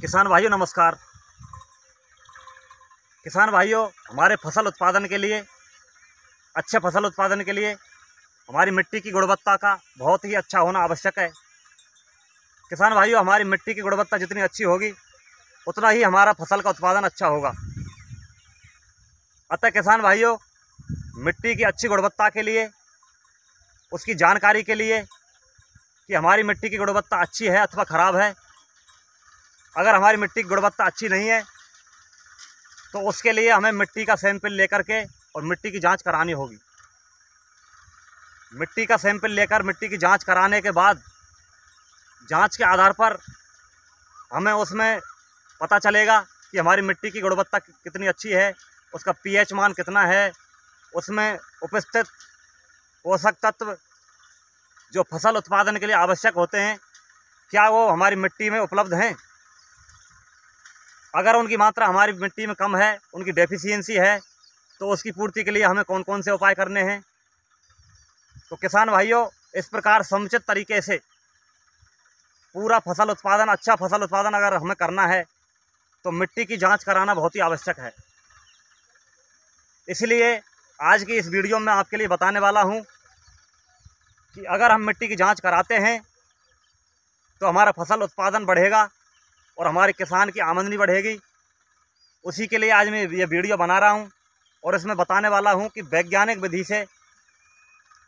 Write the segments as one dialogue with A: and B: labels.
A: किसान भाइयों नमस्कार। किसान भाइयों, हमारे फसल उत्पादन के लिए, अच्छे फसल उत्पादन के लिए हमारी मिट्टी की गुणवत्ता का बहुत ही अच्छा होना आवश्यक है। किसान भाइयों, हमारी मिट्टी की गुणवत्ता जितनी अच्छी होगी उतना ही हमारा फसल का उत्पादन अच्छा होगा। अतः किसान भाइयों, मिट्टी की अच्छी गुणवत्ता के लिए, उसकी जानकारी के लिए कि हमारी मिट्टी की गुणवत्ता अच्छी है अथवा ख़राब है, अगर हमारी मिट्टी की गुणवत्ता अच्छी नहीं है तो उसके लिए हमें मिट्टी का सैंपल लेकर के और मिट्टी की जांच करानी होगी। मिट्टी का सैंपल लेकर मिट्टी की जांच कराने के बाद जांच के आधार पर हमें उसमें पता चलेगा कि हमारी मिट्टी की गुणवत्ता कितनी अच्छी है, उसका पीएच मान कितना है, उसमें उपस्थित पोषक तत्व जो फसल उत्पादन के लिए आवश्यक होते हैं क्या वो हमारी मिट्टी में उपलब्ध हैं। अगर उनकी मात्रा हमारी मिट्टी में कम है, उनकी डेफिशिएंसी है, तो उसकी पूर्ति के लिए हमें कौन कौन से उपाय करने हैं। तो किसान भाइयों, इस प्रकार समुचित तरीके से पूरा फसल उत्पादन, अच्छा फसल उत्पादन अगर हमें करना है तो मिट्टी की जांच कराना बहुत ही आवश्यक है। इसलिए आज की इस वीडियो में आपके लिए बताने वाला हूं कि अगर हम मिट्टी की जांच कराते हैं तो हमारा फसल उत्पादन बढ़ेगा और हमारे किसान की आमदनी बढ़ेगी। उसी के लिए आज मैं ये वीडियो बना रहा हूं और इसमें बताने वाला हूं कि वैज्ञानिक विधि से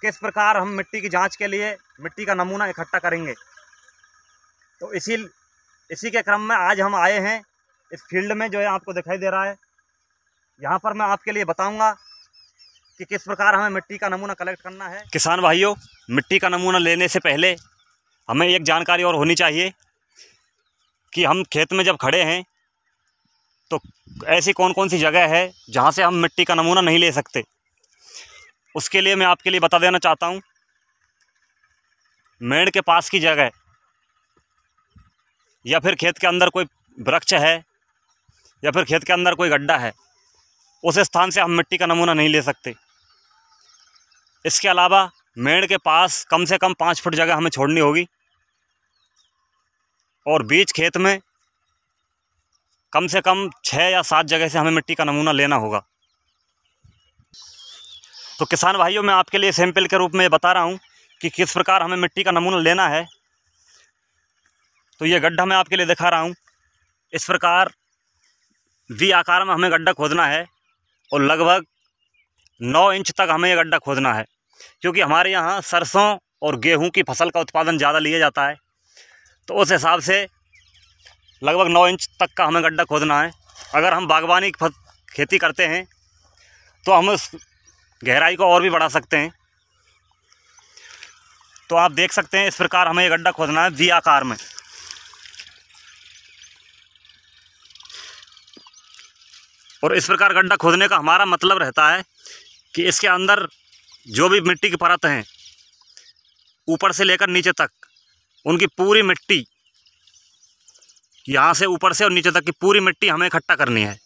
A: किस प्रकार हम मिट्टी की जांच के लिए मिट्टी का नमूना इकट्ठा करेंगे। तो इसी के क्रम में आज हम आए हैं इस फील्ड में, जो है आपको दिखाई दे रहा है। यहाँ पर मैं आपके लिए बताऊँगा कि किस प्रकार हमें मिट्टी का नमूना कलेक्ट करना है। किसान भाइयों, मिट्टी का नमूना लेने से पहले हमें एक जानकारी और होनी चाहिए कि हम खेत में जब खड़े हैं तो ऐसी कौन कौन सी जगह है जहाँ से हम मिट्टी का नमूना नहीं ले सकते। उसके लिए मैं आपके लिए बता देना चाहता हूँ, मेड़ के पास की जगह या फिर खेत के अंदर कोई वृक्ष है या फिर खेत के अंदर कोई गड्ढा है, उस स्थान से हम मिट्टी का नमूना नहीं ले सकते। इसके अलावा मेड़ के पास कम से कम 5 फुट जगह हमें छोड़नी होगी और बीच खेत में कम से कम 6 या 7 जगह से हमें मिट्टी का नमूना लेना होगा। तो किसान भाइयों, मैं आपके लिए सैंपल के रूप में बता रहा हूँ कि किस प्रकार हमें मिट्टी का नमूना लेना है। तो ये गड्ढा मैं आपके लिए दिखा रहा हूँ। इस प्रकार वी आकार में हमें गड्ढा खोदना है और लगभग 9 इंच तक हमें ये गड्ढा खोदना है, क्योंकि हमारे यहाँ सरसों और गेहूँ की फसल का उत्पादन ज़्यादा लिया जाता है। तो उस हिसाब से लगभग 9 इंच तक का हमें गड्ढा खोदना है। अगर हम बागवानी की खेती करते हैं तो हम उस गहराई को और भी बढ़ा सकते हैं। तो आप देख सकते हैं इस प्रकार हमें ये गड्ढा खोदना है वी आकार में। और इस प्रकार गड्ढा खोदने का हमारा मतलब रहता है कि इसके अंदर जो भी मिट्टी की परत हैं ऊपर से लेकर नीचे तक, उनकी पूरी मिट्टी, यहाँ से ऊपर से और नीचे तक की पूरी मिट्टी हमें इकट्ठा करनी है।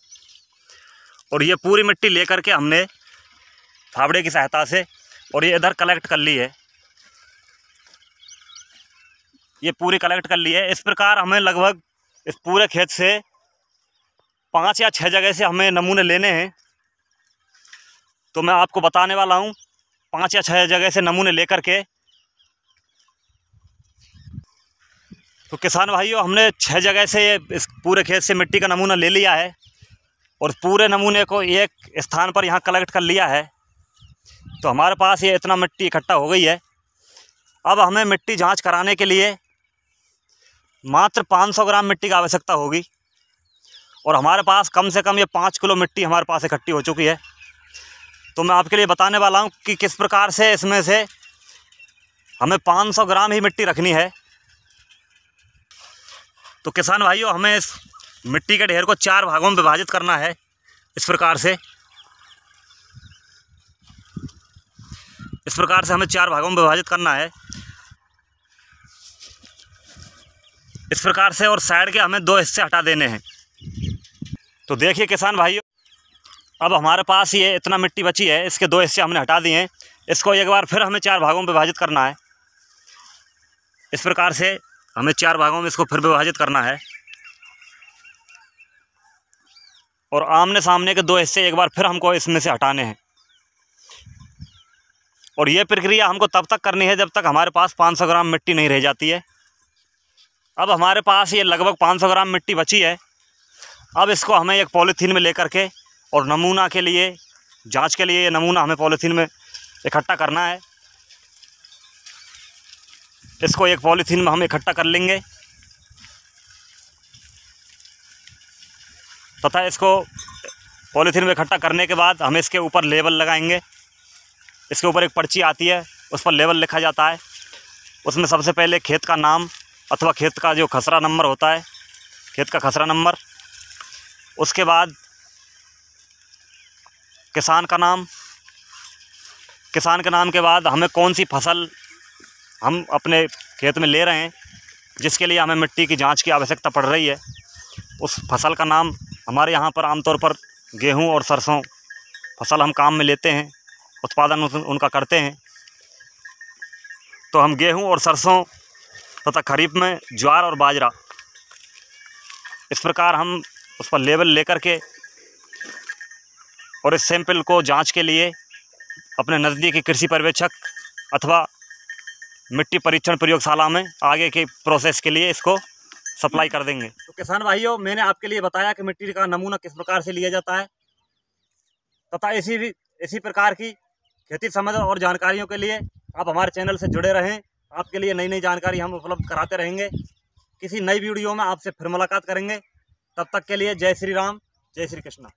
A: और ये पूरी मिट्टी लेकर के हमने फावड़े की सहायता से और ये इधर कलेक्ट कर ली है, ये पूरी कलेक्ट कर ली है। इस प्रकार हमें लगभग इस पूरे खेत से 5 या 6 जगह से हमें नमूने लेने हैं। तो मैं आपको बताने वाला हूँ 5 या 6 जगह से नमूने लेकर के। तो किसान भाइयों, हमने 6 जगह से इस पूरे खेत से मिट्टी का नमूना ले लिया है और पूरे नमूने को एक स्थान पर यहाँ कलेक्ट कर लिया है। तो हमारे पास ये इतना मिट्टी इकट्ठा हो गई है। अब हमें मिट्टी जांच कराने के लिए मात्र 500 ग्राम मिट्टी की आवश्यकता होगी और हमारे पास कम से कम ये 5 किलो मिट्टी हमारे पास इकट्ठी हो चुकी है। तो मैं आपके लिए बताने वाला हूँ कि किस प्रकार से इसमें से हमें 500 ग्राम ही मिट्टी रखनी है। तो किसान भाइयों, हमें इस मिट्टी के ढेर को 4 भागों में विभाजित करना है। इस प्रकार से हमें 4 भागों में विभाजित करना है, इस प्रकार से। और साइड के हमें 2 हिस्से हटा देने हैं। तो देखिए किसान भाइयों, अब हमारे पास ये इतना मिट्टी बची है, इसके 2 हिस्से हमने हटा दिए हैं। इसको एक बार फिर हमें 4 भागों में विभाजित करना है। इस प्रकार से हमें 4 भागों में इसको फिर विभाजित करना है। और आमने सामने के 2 हिस्से एक बार फिर हमको इसमें से हटाने हैं। और ये प्रक्रिया हमको तब तक करनी है जब तक हमारे पास 500 ग्राम मिट्टी नहीं रह जाती है। अब हमारे पास ये लगभग 500 ग्राम मिट्टी बची है। अब इसको हमें एक पॉलीथीन में लेकर के और नमूना के लिए, जांच के लिए ये नमूना हमें पॉलीथीन में इकट्ठा करना है। इसको एक पॉलीथीन में हम इकट्ठा कर लेंगे तथा इसको पॉलीथीन में इकट्ठा करने के बाद हम इसके ऊपर लेबल लगाएंगे। इसके ऊपर एक पर्ची आती है, उस पर लेबल लिखा जाता है। उसमें सबसे पहले खेत का नाम अथवा खेत का जो खसरा नंबर होता है, खेत का खसरा नंबर। उसके बाद किसान का नाम। किसान के नाम के बाद हमें कौन सी फसल हम अपने खेत में ले रहे हैं, जिसके लिए हमें मिट्टी की जांच की आवश्यकता पड़ रही है, उस फसल का नाम। हमारे यहाँ पर आमतौर पर गेहूँ और सरसों फसल हम काम में लेते हैं, उत्पादन उनका करते हैं। तो हम गेहूँ और सरसों तथा खरीफ में ज्वार और बाजरा, इस प्रकार हम उस पर लेबल लेकर के और इस सैंपल को जांच के लिए अपने नज़दीकी कृषि पर्यवेक्षक अथवा मिट्टी परीक्षण प्रयोगशाला में आगे के प्रोसेस के लिए इसको सप्लाई कर देंगे। तो किसान भाइयों, मैंने आपके लिए बताया कि मिट्टी का नमूना किस प्रकार से लिया जाता है तथा इसी प्रकार की खेती संबंधी और जानकारियों के लिए आप हमारे चैनल से जुड़े रहें। आपके लिए नई नई जानकारी हम उपलब्ध कराते रहेंगे। किसी नई वीडियो में आपसे फिर मुलाकात करेंगे। तब तक के लिए जय श्री राम, जय श्री कृष्णा।